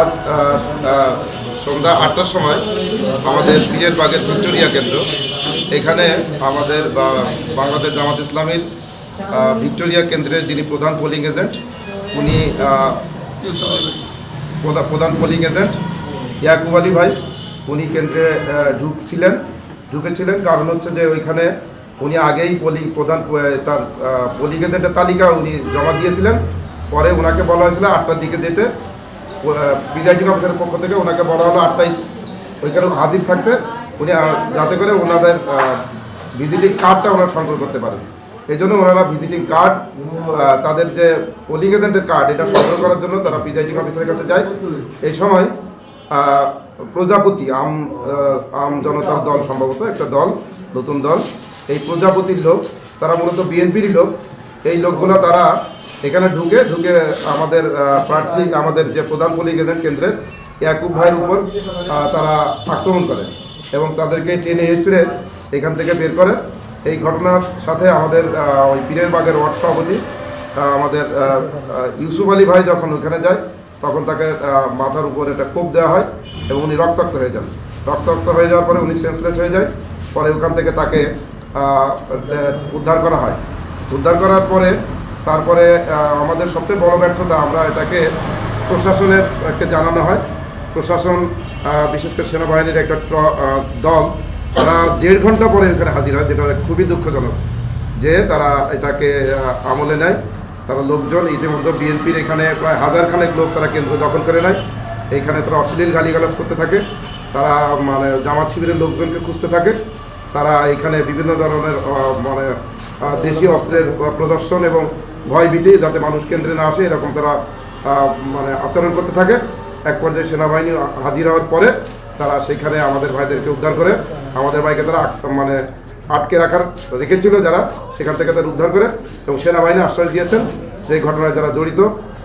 আজ সন্ধ্যা ৮টার সময় আমাদের পীরের বাগের ভিক্টোরিয়া কেন্দ্র এখানে আমাদের বাংলাদেশ জামাত ইসলামীর ভিক্টোরিয়া কেন্দ্রের যিনি প্রধান পোলিং এজেন্ট উনি প্রধান পোলিং এজেন্ট ইয়াকুব আলী ভাই উনি কেন্দ্রে ঢুকেছিলেন। কারণ হচ্ছে যে ওইখানে উনি আগেই তার পোলিং এজেন্টের তালিকা উনি জমা দিয়েছিলেন। পরে ওনাকে বলা হয়েছিল ৮টার দিকে যেতে, প্রিজাইডিং অফিসারের পক্ষ থেকে ওনাকে বলা হলো ৮টায় ওইখানে হাজির থাকতে, উনি যাতে করে ওনাদের ভিজিটিং কার্ডটা ওনারা সংগ্রহ করতে পারেন। এই জন্য ওনারা ভিজিটিং কার্ড, তাদের যে পোলিং এজেন্টের কার্ড, এটা সংগ্রহ করার জন্য তারা প্রিজাইডিং অফিসারের কাছে যায়। এই সময় প্রজাপতি আম জনতার দল, সম্ভবত একটা দল, নতুন দল, এই প্রজাপতির লোক, তারা মূলত বিএনপিরই লোক। এই লোকগুলো তারা এখানে ঢুকে আমাদের প্রার্থী, আমাদের যে প্রধান পোলিং এজেন্ট কেন্দ্রের ইয়াকুব ভাইয়ের উপর তারা আক্রমণ করে এবং তাদেরকে টেনে হিঁচড়ে এখান থেকে বের করে। এই ঘটনার সাথে আমাদের ওই পীরের বাগের ওয়ার্ড সভাপতি আমাদের ইউসুফ আলী ভাই যখন ওখানে যায়, তখন তাকে মাথার উপর একটা কোপ দেওয়া হয় এবং উনি রক্তাক্ত হয়ে যান। রক্তাক্ত হয়ে যাওয়ার পরে উনি সেন্সলেস হয়ে যায়। পরে ওখান থেকে তাকে উদ্ধার করা হয়। উদ্ধার করার পরে তারপরে আমাদের সবচেয়ে বড় ব্যর্থতা, আমরা এটাকে প্রশাসনেরকে জানানো হয়। প্রশাসন, বিশেষ করে সেনাবাহিনীর একটা দল, তারা 1.5 ঘন্টা পরে এখানে হাজির হয়, যেটা খুবই দুঃখজনক যে তারা এটাকে আমলে নেয়। তারা লোকজন ইতিমধ্যে বিএনপির এখানে প্রায় 1000 খানেক লোক তারা কেন্দ্র দখল করে নেয়। এইখানে তারা অশ্লীল গালিগালাজ করতে থাকে। তারা জামাত শিবিরের লোকজনকে খুঁজতে থাকে। তারা এখানে বিভিন্ন ধরনের দেশীয় অস্ত্রের প্রদর্শন এবং ভয়ভীতি, যাতে মানুষ কেন্দ্রে না আসে, এরকম তারা আচরণ করতে থাকে। এক পর্যায়ে সেনাবাহিনী হাজির হওয়ার পরে তারা সেখানে আমাদের ভাইদেরকে উদ্ধার করে, আমাদের ভাইকে তারা আটকে রেখেছিল যারা, সেখান থেকে তারা উদ্ধার করে এবং সেনাবাহিনী আশ্বাস দিয়েছেন যে এই ঘটনায় যারা জড়িত,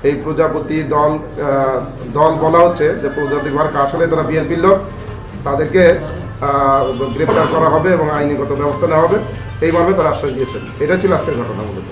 এই প্রজাপতি দল বলা হচ্ছে যে প্রজাপতি মার্কা, আসলে তারা বিএনপির লোক, তাদেরকে গ্রেপ্তার করা হবে এবং আইনগত ব্যবস্থা নেওয়া হবে, এই মর্মে তারা আশ্বাস দিয়েছেন। এটা ছিল আজকের ঘটনা মূলত।